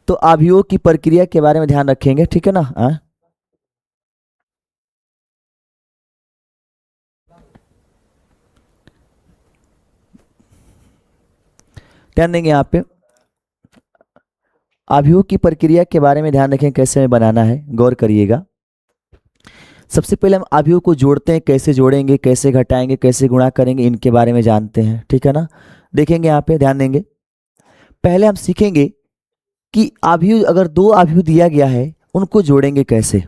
तो अवयवों की प्रक्रिया के बारे में ध्यान रखेंगे, ठीक है ना। ध्यान देंगे यहाँ पे, अवयवों की प्रक्रिया के बारे में ध्यान रखें, कैसे हमें बनाना है, गौर करिएगा। सबसे पहले हम अवयवों को जोड़ते हैं, कैसे जोड़ेंगे, कैसे घटाएंगे, कैसे गुणा करेंगे, इनके बारे में जानते हैं, ठीक है ना। देखेंगे यहाँ पे, ध्यान देंगे। पहले हम सीखेंगे कि अवयव, अगर दो अवयव दिया गया है उनको जोड़ेंगे कैसे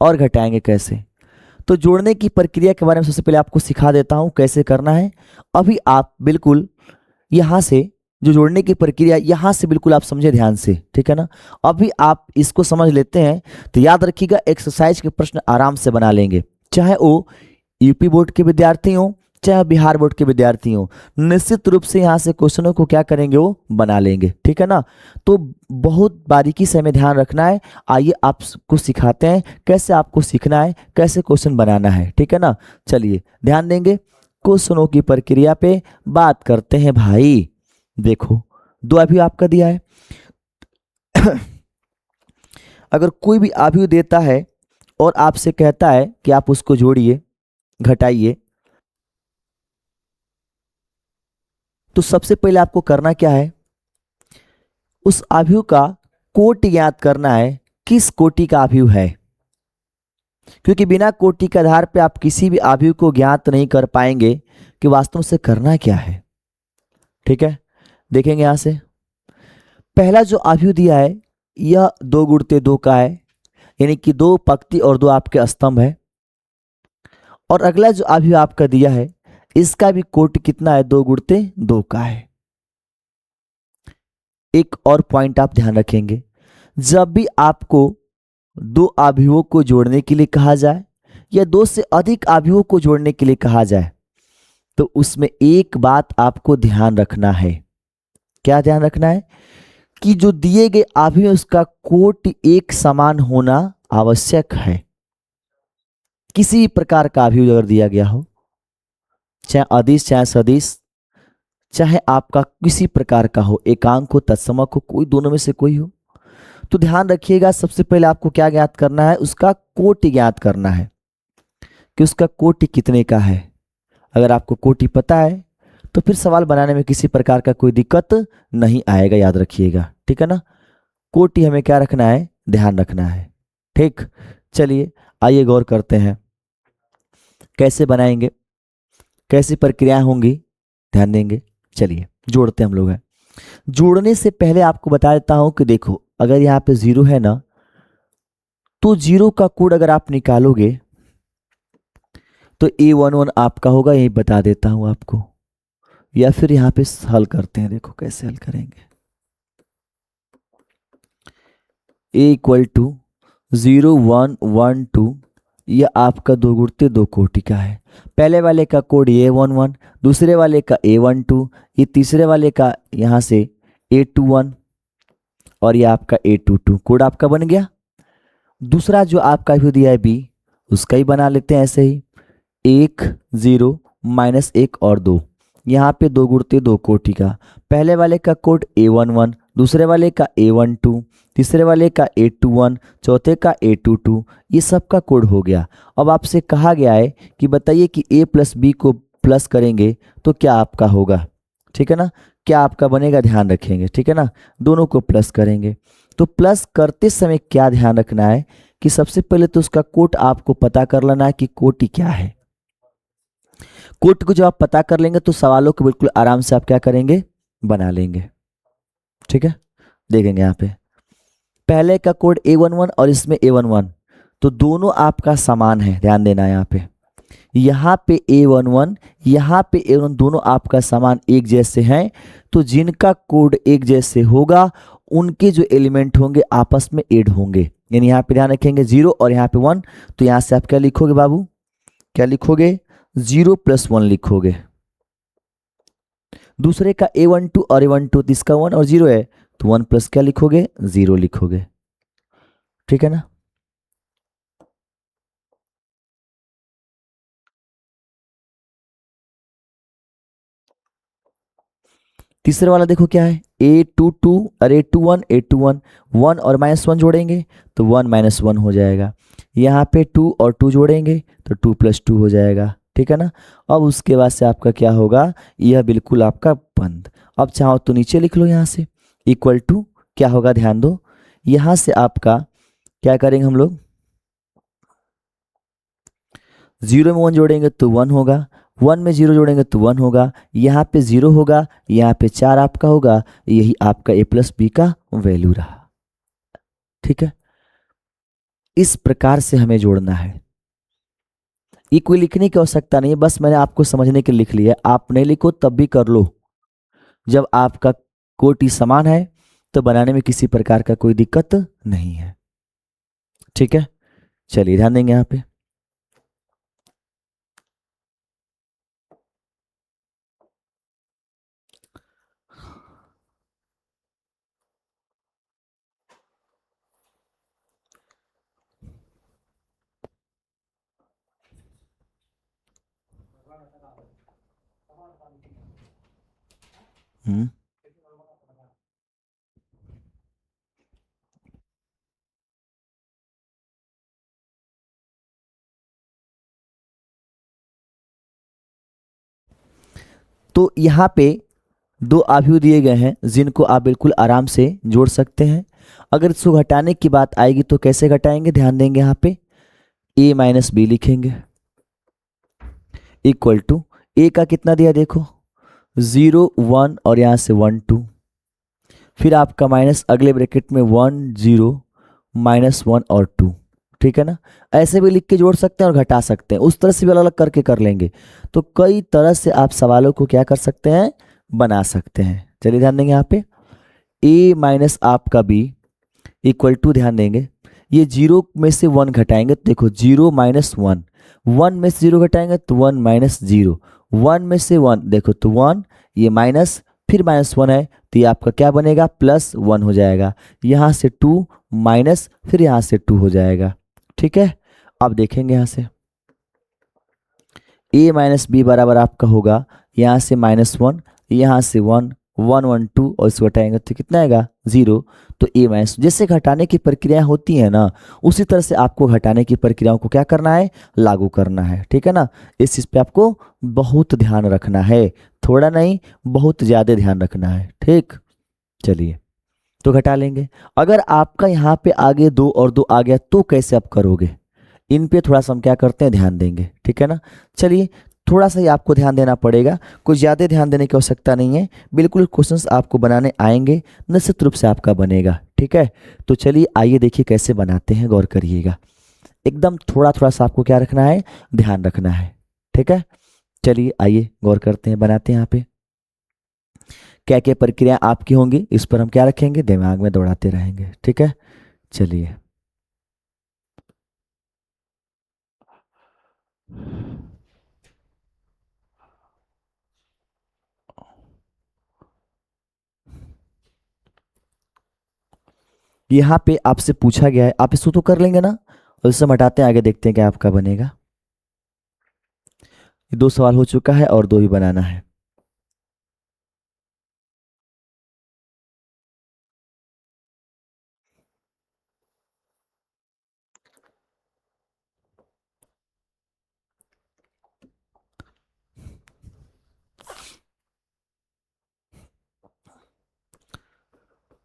और घटाएंगे कैसे। तो जोड़ने की प्रक्रिया के बारे में सबसे पहले आपको सिखा देता हूं कैसे करना है। अभी आप बिल्कुल यहां से, जो जोड़ने की प्रक्रिया यहां से बिल्कुल आप समझे ध्यान से, ठीक है ना। अभी आप इसको समझ लेते हैं तो याद रखिएगा, एक्सरसाइज के प्रश्न आराम से बना लेंगे, चाहे वो यूपी बोर्ड के विद्यार्थी हों चाहे बिहार बोर्ड के विद्यार्थी हों, निश्चित रूप से यहाँ से क्वेश्चनों को क्या करेंगे, वो बना लेंगे, ठीक है ना। तो बहुत बारीकी से हमें ध्यान रखना है। आइए आपको सिखाते हैं कैसे आपको सीखना है, कैसे क्वेश्चन बनाना है, ठीक है ना। चलिए ध्यान देंगे, क्वेश्चनों की प्रक्रिया पे बात करते हैं भाई। देखो, दो अभी आपका दिया है। अगर कोई भी अवयव देता है और आपसे कहता है कि आप उसको जोड़िए, घटाइए, तो सबसे पहले आपको करना क्या है, उस अवयव का कोटि ज्ञात करना है, किस कोटि का अवयव है। क्योंकि बिना कोटि के आधार पे आप किसी भी अवयव को ज्ञात नहीं कर पाएंगे कि वास्तव में करना क्या है, ठीक है। देखेंगे यहां से, पहला जो अवयव दिया है यह 2 गुणित 2 का है, यानी कि 2 पंक्ति और 2 आपके स्तंभ है। और अगला जो अवयव आपका दिया है इसका भी कोटि कितना है, 2 गुणित 2 का है। एक और पॉइंट आप ध्यान रखेंगे, जब भी आपको दो अवयवों को जोड़ने के लिए कहा जाए या दो से अधिक अवयवों को जोड़ने के लिए कहा जाए, तो उसमें एक बात आपको ध्यान रखना है। क्या ध्यान रखना है, कि जो दिए गए अवयव उसका कोटि एक समान होना आवश्यक है। किसी भी प्रकार का अवयव अगर दिया गया हो, चाहे अदिश चाहे सदिश, चाहे आपका किसी प्रकार का हो, एकांक हो तत्समक हो, कोई दोनों में से कोई हो, तो ध्यान रखिएगा सबसे पहले आपको क्या ज्ञात करना है, उसका कोटि ज्ञात करना है कि उसका कोटि कितने का है। अगर आपको कोटि पता है तो फिर सवाल बनाने में किसी प्रकार का कोई दिक्कत नहीं आएगा, याद रखिएगा, ठीक है ना। कोटि हमें क्या रखना है, ध्यान रखना है, ठीक। चलिए आइए गौर करते हैं कैसे बनाएंगे, कैसी प्रक्रियाएं होंगी, ध्यान देंगे। चलिए जोड़ते हम लोग हैं। जोड़ने से पहले आपको बता देता हूं कि देखो, अगर यहाँ पे 0 है ना, तो 0 का कोड अगर आप निकालोगे तो A11 आपका होगा, यही बता देता हूं आपको। या फिर यहाँ पे हल करते हैं, देखो कैसे हल करेंगे। A=0112, यह आपका 2 गुणित 2 कोटि का है। पहले वाले का कोड A11, दूसरे वाले का A12, ये तीसरे वाले का यहाँ से A21 और ये आपका A22, कोड आपका बन गया। दूसरा जो आपका भी दिया है B, उसका ही बना लेते हैं ऐसे ही, 1 0 -1 और 2, यहाँ पे 2 गुणित 2 कोटि का। पहले वाले का कोड A11, दूसरे वाले का A12, तीसरे वाले का A21, चौथे का A22, ये सब का कोड हो गया। अब आपसे कहा गया है कि बताइए कि A प्लस बी को प्लस करेंगे तो क्या आपका होगा, ठीक है ना। क्या आपका बनेगा, ध्यान रखेंगे, ठीक है ना। दोनों को प्लस करेंगे तो प्लस करते समय क्या ध्यान रखना है कि सबसे पहले तो उसका कोट आपको पता कर लेना है कि कोटि क्या है। कोट को जब आप पता कर लेंगे तो सवालों को बिल्कुल आराम से आप क्या करेंगे, बना लेंगे, ठीक है। देखेंगे यहाँ पे पहले का कोड A11 और इसमें A11, तो दोनों आपका समान है, ध्यान देना यहाँ पे। यहाँ पे A11, यहाँ पे A11, दोनों आपका समान एक जैसे हैं, तो जिनका कोड एक जैसे होगा उनके जो एलिमेंट होंगे आपस में ऐड होंगे। यानी यहाँ पे ध्यान रखेंगे 0 और यहाँ पे 1, तो यहाँ से आप क्या लिखोगे बाबू, क्या लिखोगे, 0 + 1 लिखोगे। दूसरे का A12 और A12, तो इसका 1 और 0 है, तो 1 प्लस क्या लिखोगे, 0 लिखोगे, ठीक है ना। तीसरा वाला देखो क्या है, A22 और A21 A21, 1 और -1 जोड़ेंगे तो 1 - 1 हो जाएगा। यहाँ पे 2 और 2 जोड़ेंगे तो 2 + 2 हो जाएगा, ठीक है ना। अब उसके बाद से आपका क्या होगा, यह बिल्कुल आपका बंद। अब चाहो तो नीचे लिख लो यहाँ से, इक्वल टू क्या होगा, ध्यान दो, यहाँ से आपका क्या करेंगे हम लोग, 0 में 1 जोड़ेंगे तो 1 होगा, 1 में 0 जोड़ेंगे तो 1 होगा, यहाँ पे 0 होगा, यहाँ पे 4 आपका होगा, यही आपका a + b का वैल्यू रहा, ठीक है। इस प्रकार से हमें जोड़ना है। ये कोई लिखने की आवश्यकता नहीं है, बस मैंने आपको समझने के लिए लिख लिया है, आप नहीं लिखो तब भी कर लो। जब आपका कोटि समान है तो बनाने में किसी प्रकार का कोई दिक्कत नहीं है, ठीक है। चलिए ध्यान देंगे यहाँ पे। हम्म तो यहाँ पे दो आव्यूह दिए गए हैं जिनको आप बिल्कुल आराम से जोड़ सकते हैं। अगर इसको घटाने की बात आएगी तो कैसे घटाएंगे, ध्यान देंगे यहाँ पे, a - b लिखेंगे, इक्वल टू a का कितना दिया देखो, 0 1 और यहाँ से 1 2, फिर आपका माइनस अगले ब्रैकेट में 1 0 -1 और 2, ठीक है ना। ऐसे भी लिख के जोड़ सकते हैं और घटा सकते हैं, उस तरह से भी अलग अलग करके कर लेंगे। तो कई तरह से आप सवालों को क्या कर सकते हैं, बना सकते हैं। चलिए ध्यान देंगे यहाँ पे, a - आपका b इक्वल टू, ध्यान देंगे, ये 0 में से 1 घटाएंगे तो देखो 0 - 1, 1 में से 0 घटाएंगे तो 1 - 0, 1 में से 1 देखो तो 1, ये माइनस फिर -1 है तो ये आपका क्या बनेगा, +1 हो जाएगा। यहाँ से 2 माइनस फिर यहाँ से 2 हो जाएगा, ठीक है। अब देखेंगे यहाँ से a - b बराबर आपका होगा, यहाँ से -1, यहाँ से 1 1 1 2 और इसको घटाएंगे तो कितना आएगा, 0। तो a - जैसे घटाने की प्रक्रिया होती है ना, उसी तरह से आपको घटाने की प्रक्रियाओं को क्या करना है, लागू करना है, ठीक है ना। इस चीज़ पे आपको बहुत ध्यान रखना है, थोड़ा नहीं बहुत ज़्यादा ध्यान रखना है, ठीक। चलिए तो घटा लेंगे। अगर आपका यहाँ पे आगे 2 और 2 आ गया तो कैसे आप करोगे, इन पे थोड़ा सा हम क्या करते हैं, ध्यान देंगे, ठीक है ना। चलिए थोड़ा सा ही आपको ध्यान देना पड़ेगा, कुछ ज़्यादा ध्यान देने की आवश्यकता नहीं है, बिल्कुल क्वेश्चंस आपको बनाने आएंगे, निश्चित रूप से आपका बनेगा, ठीक है। तो चलिए आइए देखिए कैसे बनाते हैं, गौर करिएगा, एकदम थोड़ा थोड़ा सा आपको क्या रखना है, ध्यान रखना है, ठीक है। चलिए आइए गौर करते हैं, बनाते हैं। यहाँ पे क्या क्या प्रक्रिया आपकी होंगी इस पर हम क्या रखेंगे, दिमाग में दौड़ाते रहेंगे, ठीक है। चलिए यहाँ पे आपसे पूछा गया है, आप इसको तो कर लेंगे ना, और इससे हम हटाते हैं, आगे देखते हैं क्या आपका बनेगा। ये 2 सवाल हो चुका है और 2 ही बनाना है।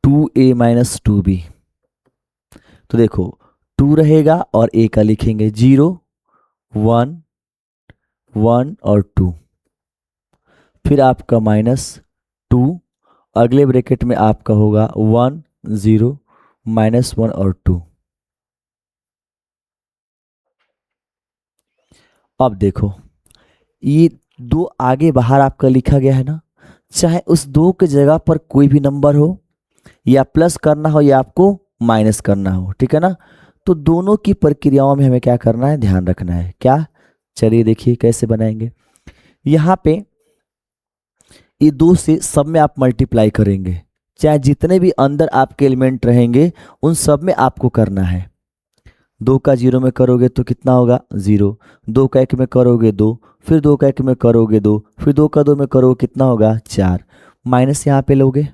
टू ए माइनस 2b, तो देखो 2 रहेगा और a का लिखेंगे 0 1 1 और 2, फिर आपका -2, अगले ब्रैकेट में आपका होगा 1 0 -1 और 2। अब देखो ये 2 आगे बाहर आपका लिखा गया है ना, चाहे उस 2 के जगह पर कोई भी नंबर हो, या प्लस करना हो या आपको माइनस करना हो, ठीक है ना। तो दोनों की प्रक्रियाओं में हमें क्या करना है, ध्यान रखना है, क्या। चलिए देखिए कैसे बनाएंगे। यहाँ पे ये 2 से सब में आप मल्टीप्लाई करेंगे, चाहे जितने भी अंदर आपके एलिमेंट रहेंगे उन सब में आपको करना है। 2 का 0 में करोगे तो कितना होगा, 0, 2 का 1 में करोगे 2, फिर 2 का 1 में करोगे 2, फिर 2 का 2 में करोगे कितना होगा, 4, माइनस यहाँ पे लोगे,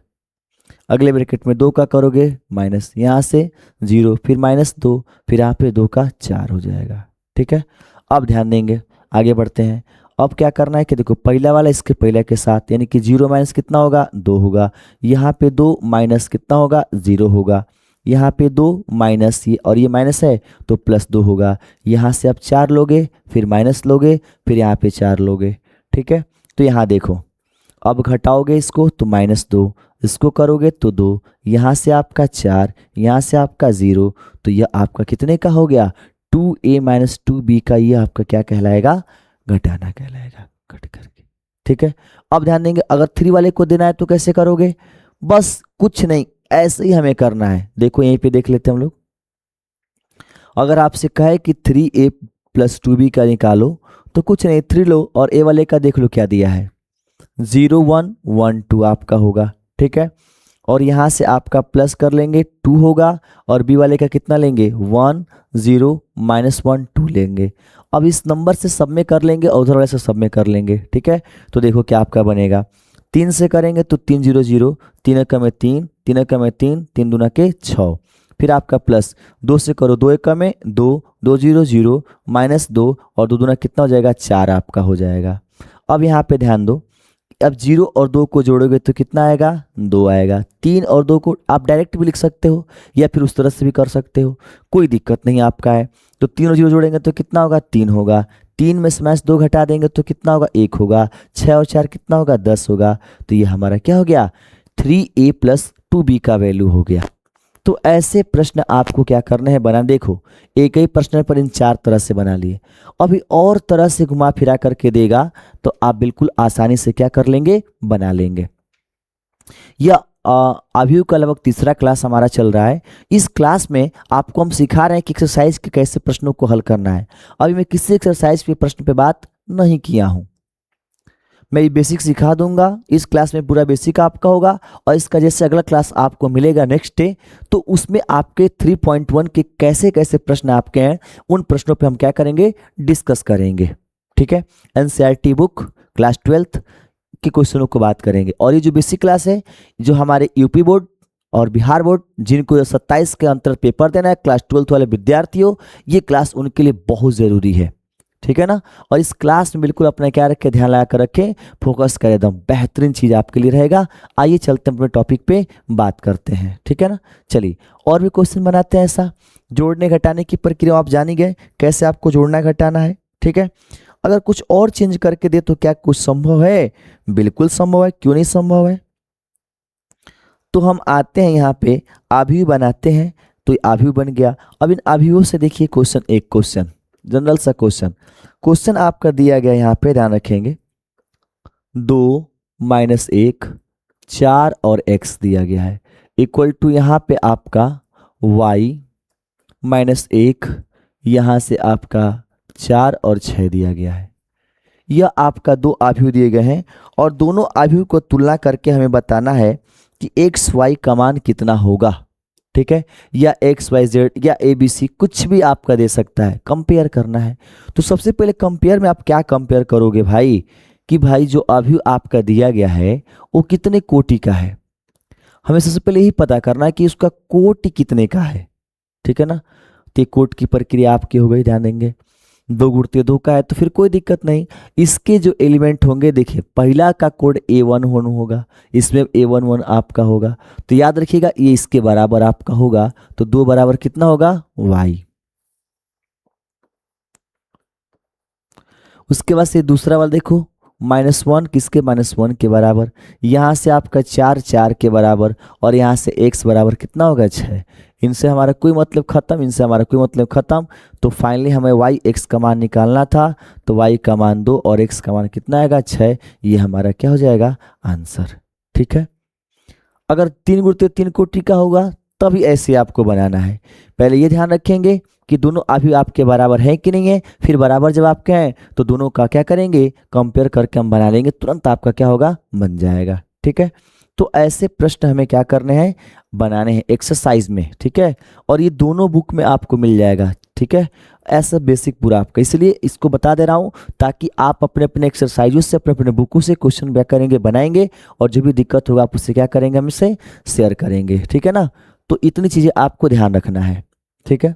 अगले ब्रैकेट में 2 का करोगे माइनस, यहाँ से 0, फिर -2, फिर यहाँ पे 2 का 4 हो जाएगा। ठीक है, अब ध्यान देंगे, आगे बढ़ते हैं। अब क्या करना है कि देखो पहला वाला इसके पहले के साथ, यानी कि 0 माइनस कितना होगा 2 होगा, यहाँ पे 2 माइनस कितना होगा 0 होगा, यहाँ पे 2 माइनस ये और ये माइनस है तो +2 होगा, यहाँ से आप 4 लोगे, फिर माइनस लोगे, फिर यहाँ पे 4 लोगे। ठीक है, तो यहाँ देखो अब घटाओगे इसको तो -2, इसको करोगे तो 2, यहाँ से आपका 4, यहाँ से आपका 0, तो यह आपका कितने का हो गया 2a - 2b का, ये आपका क्या कहलाएगा घटाना कहलाएगा, घट करके। ठीक है, अब ध्यान देंगे अगर 3 वाले को देना है तो कैसे करोगे, बस कुछ नहीं ऐसे ही हमें करना है। देखो यहीं पे देख लेते हैं हम लोग, अगर आपसे कहे कि 3a + 2b का निकालो तो कुछ नहीं 3 लो और a वाले का देख लो क्या दिया है 0 1 1 2 आपका होगा। ठीक है, और यहाँ से आपका प्लस कर लेंगे 2 होगा और b वाले का कितना लेंगे 1 0 -1 2 लेंगे। अब इस नंबर से सब में कर लेंगे और उधर वाले से सब में कर लेंगे। ठीक है, तो देखो क्या आपका बनेगा, 3 से करेंगे तो 3 0 0, 3 एक में 3, 3 एक में 3, 3 दूना के 6, फिर आपका प्लस 2 से करो 2 एक में 2, 2 0 0 -2 और 2 दूना कितना हो जाएगा 4 आपका हो जाएगा। अब यहाँ पे ध्यान दो, अब 0 और 2 को जोड़ोगे तो कितना आएगा 2 आएगा। 3 और 2 को आप डायरेक्ट भी लिख सकते हो या फिर उस तरह से भी कर सकते हो, कोई दिक्कत नहीं आपका है। तो 3 और 0 जोड़ेंगे तो कितना होगा 3 होगा, 3 में से -2 घटा देंगे तो कितना होगा 1 होगा, 6 और 4 कितना होगा 10 होगा। तो ये हमारा क्या हो गया 3a + 2b का वैल्यू हो गया। तो ऐसे प्रश्न आपको क्या करने हैं बना, देखो एक ही प्रश्न पर इन 4 तरह से बना लिए, अभी और तरह से घुमा फिरा करके देगा तो आप बिल्कुल आसानी से क्या कर लेंगे बना लेंगे। यह अभी का लगभग तीसरा क्लास हमारा चल रहा है। इस क्लास में आपको हम सिखा रहे हैं कि एक्सरसाइज के कैसे प्रश्नों को हल करना है। अभी मैं किसी एक्सरसाइज के प्रश्न पे बात नहीं किया हूं, मैं ये बेसिक सिखा दूंगा। इस क्लास में पूरा बेसिक आपका होगा और इसका जैसे अगला क्लास आपको मिलेगा नेक्स्ट डे, तो उसमें आपके 3.1 के कैसे कैसे प्रश्न आपके हैं उन प्रश्नों पे हम क्या करेंगे डिस्कस करेंगे। ठीक है, एनसीईआरटी बुक क्लास 12th के क्वेश्चनों को बात करेंगे। और ये जो बेसिक क्लास है जो हमारे यूपी बोर्ड और बिहार बोर्ड जिनको 27 के अंतर पेपर देना है क्लास 12th वाले विद्यार्थियों, ये क्लास उनके लिए बहुत ज़रूरी है। ठीक है ना, और इस क्लास में बिल्कुल अपना क्या रखें ध्यान लगा कर रखें, फोकस करें, एकदम बेहतरीन चीज़ आपके लिए रहेगा। आइए चलते हैं अपने टॉपिक पे बात करते हैं। ठीक है ना, चलिए और भी क्वेश्चन बनाते हैं। ऐसा जोड़ने घटाने की प्रक्रिया आप जान ही गए कैसे आपको जोड़ना घटाना है। ठीक है, अगर कुछ और चेंज करके दे तो क्या कुछ संभव है, बिल्कुल संभव है, क्यों नहीं संभव है। तो हम आते हैं यहाँ पे आव्यूह बनाते हैं, तो आव्यूह बन गया। अब इन आव्यूहों से देखिए क्वेश्चन, एक क्वेश्चन जनरल सा क्वेश्चन आपका दिया गया, यहाँ पे ध्यान रखेंगे 2 - 1 4 और x दिया गया है इक्वल टू यहाँ पे आपका y -1, यहाँ से आपका 4 और 6 दिया गया है। यह आपका 2 आव्यूह दिए गए हैं और दोनों आव्यूह को तुलना करके हमें बताना है कि x y का मान कितना होगा। ठीक है, या एक्स वाई जेड या ए बी सी कुछ भी आपका दे सकता है, कंपेयर करना है। तो सबसे पहले कंपेयर में आप क्या कंपेयर करोगे भाई कि भाई जो आव्यूह आपका दिया गया है वो कितने कोटि का है, हमें सबसे पहले यही पता करना है कि उसका कोटि कितने का है। ठीक है ना, तो कोट की प्रक्रिया आपकी हो गई, ध्यान देंगे 2 × 2 का है तो फिर कोई दिक्कत नहीं। इसके जो एलिमेंट होंगे देखिए पहला का कोड A1 होगा, इसमें A11 आपका होगा, तो याद रखिएगा ये इसके बराबर आपका होगा, तो 2 बराबर कितना होगा y। उसके बाद से दूसरा वाला देखो -1 किसके -1 के बराबर, यहाँ से आपका 4 4 के बराबर और यहाँ से x बराबर कितना होगा 6। इनसे हमारा कोई मतलब खत्म, इनसे हमारा कोई मतलब खत्म। तो फाइनली हमें y x का मान निकालना था, तो y का मान 2 और x का मान कितना आएगा 6। ये हमारा क्या हो जाएगा आंसर। ठीक है, अगर 3 × 3 कोटि का होगा तभी ऐसे आपको बनाना है। पहले ये ध्यान रखेंगे कि दोनों आव्यूह आपके बराबर हैं कि नहीं है, फिर बराबर जब आपके हैं तो दोनों का क्या करेंगे कंपेयर करके हम बना लेंगे, तुरंत आपका क्या होगा बन जाएगा। ठीक है, तो ऐसे प्रश्न हमें क्या करने हैं बनाने हैं एक्सरसाइज में। ठीक है, और ये दोनों बुक में आपको मिल जाएगा। ठीक है, ऐसा बेसिक पूरा आपका, इसलिए इसको बता दे रहा हूँ ताकि आप अपने अपने एक्सरसाइजों से अपने अपने बुकों से क्वेश्चन क्या करेंगे, बनाएंगे, और जो भी दिक्कत होगा आप उससे क्या करेंगे, हमसे शेयर करेंगे। ठीक है ना, तो इतनी चीज़ें आपको ध्यान रखना है। ठीक है,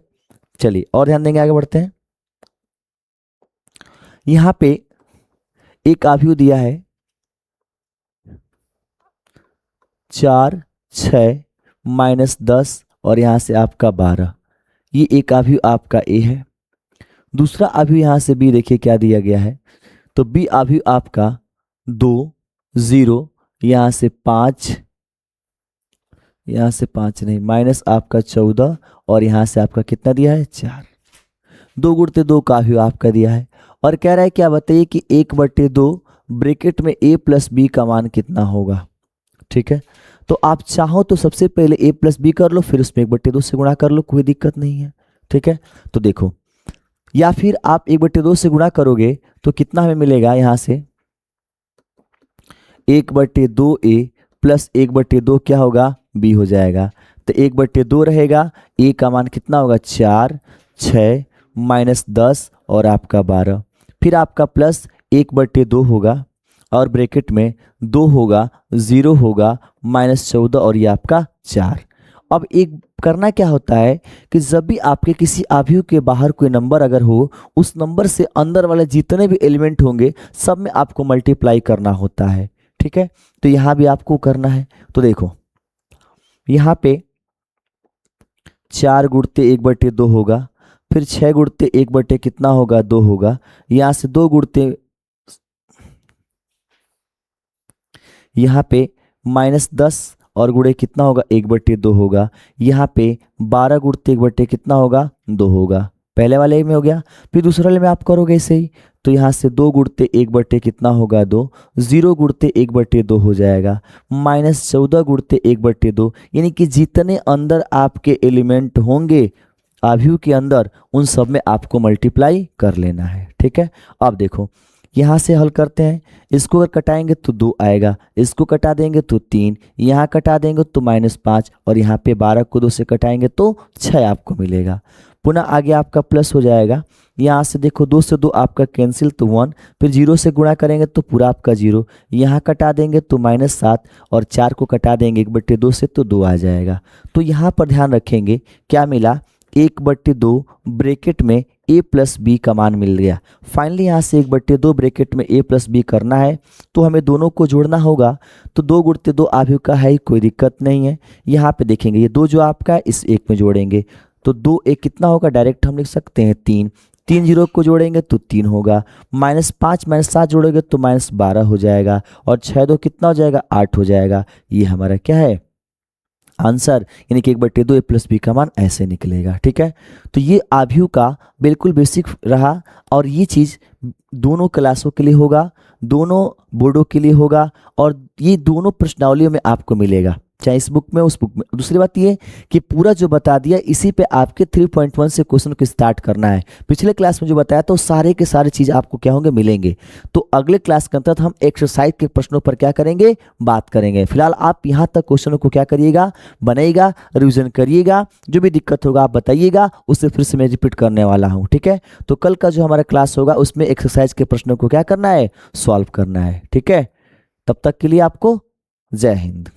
चलिए और ध्यान देंगे, आगे बढ़ते हैं। यहाँ पे एक आव्यूह दिया है 4, 6, -10 और यहाँ से आपका 12, ये एक आव्यूह आपका ए है। दूसरा आव्यूह यहाँ से बी, देखिए क्या दिया गया है, तो बी आव्यूह आपका 2, 0, यहाँ से 5, यहाँ से 5 नहीं, माइनस आपका 14 और यहाँ से आपका कितना दिया है, 4। 2 × 2 का आव्यूह आपका दिया है और कह रहा है क्या, बताइए कि 1/2 ब्रैकेट में a + b का मान कितना होगा। ठीक है, तो आप चाहो तो सबसे पहले a + b कर लो, फिर उसमें 1/2 से गुणा कर लो, कोई दिक्कत नहीं है। ठीक है, तो देखो, या फिर आप 1/2 से गुणा करोगे तो कितना हमें मिलेगा, यहाँ से 1/2a + 1/2 क्या होगा, b हो जाएगा। तो 1/2 रहेगा, a का मान कितना होगा, 4, 6, -10 और आपका 12, फिर आपका प्लस 1/2 होगा और ब्रैकेट में 2 होगा, 0 होगा, -14 और ये आपका 4। अब एक करना क्या होता है कि जब भी आपके किसी आव्यूह के बाहर कोई नंबर अगर हो, उस नंबर से अंदर वाले जितने भी एलिमेंट होंगे सब में आपको मल्टीप्लाई करना होता है। ठीक है, तो यहाँ भी आपको करना है। तो देखो यहाँ पे 4 × 1/2 होगा, फिर 6 × 1/, कितना होगा, 2 होगा, यहाँ से 2 × यहाँ पे -10 और गुणे कितना होगा, 1/2 होगा, यहाँ पे 12 × 1/, कितना होगा, 2 होगा। पहले वाले में हो गया, फिर दूसरे वाले में आप करोगे ऐसे ही, तो यहाँ से 2 × 1/, कितना होगा, 2, 0 × 1/2 हो जाएगा, -14 × 1/2, यानी कि जितने अंदर आपके एलिमेंट होंगे आव्यूह के अंदर उन सब में आपको मल्टीप्लाई कर लेना है। ठीक है, अब देखो यहाँ से हल करते हैं, इसको अगर कटाएंगे तो 2 आएगा, इसको कटा देंगे तो 3, यहाँ कटा देंगे तो -5 और यहाँ पे 12 को 2 से कटाएंगे तो 6 आपको मिलेगा। पुनः आगे आपका प्लस हो जाएगा, यहाँ से देखो 2 से 2 आपका कैंसिल तो 1, फिर 0 से गुणा करेंगे तो पूरा आपका 0, यहाँ कटा देंगे तो -7 और 4 को कटा देंगे 1/2 से तो 2 आ जाएगा। तो यहाँ पर ध्यान रखेंगे क्या मिला, 1/2 ब्रैकेट में a + b का मान मिल गया। फाइनली यहाँ से 1/2 ब्रैकेट में a + b करना है तो हमें दोनों को जोड़ना होगा। तो 2 × 2 आव्यूह का है, कोई दिक्कत नहीं है। यहाँ पे देखेंगे ये 2 जो आपका है इस 1 में जोड़ेंगे तो 2 1 कितना होगा, डायरेक्ट हम लिख सकते हैं 3, 3 0 को जोड़ेंगे तो 3 होगा, -5 -7 जोड़ेंगे तो -12 हो जाएगा और 6 2 कितना हो जाएगा, 8 हो जाएगा। ये हमारा क्या है, आंसर, यानी कि 1/2 a + b का मान ऐसे निकलेगा। ठीक है, तो ये आव्यूह का बिल्कुल बेसिक रहा और ये चीज़ दोनों क्लासों के लिए होगा, दोनों बोर्डों के लिए होगा और ये दोनों प्रश्नावलियों में आपको मिलेगा, चाहे इस बुक में उस बुक में। दूसरी बात ये कि पूरा जो बता दिया इसी पे आपके 3.1 से क्वेश्चन को स्टार्ट करना है। पिछले क्लास में जो बताया तो सारे के सारे चीज़ आपको क्या होंगे, मिलेंगे। तो अगले क्लास के अंतर्गत हम एक्सरसाइज के प्रश्नों पर क्या करेंगे, बात करेंगे। फिलहाल आप यहाँ तक क्वेश्चनों को क्या करिएगा, बनाइएगा, रिविजन करिएगा, जो भी दिक्कत होगा आप बताइएगा, उससे फिर से मैं रिपीट करने वाला हूँ। ठीक है, तो कल का जो हमारा क्लास होगा उसमें एक्सरसाइज के प्रश्नों को क्या करना है, सॉल्व करना है। ठीक है, तब तक के लिए आपको जय हिंद।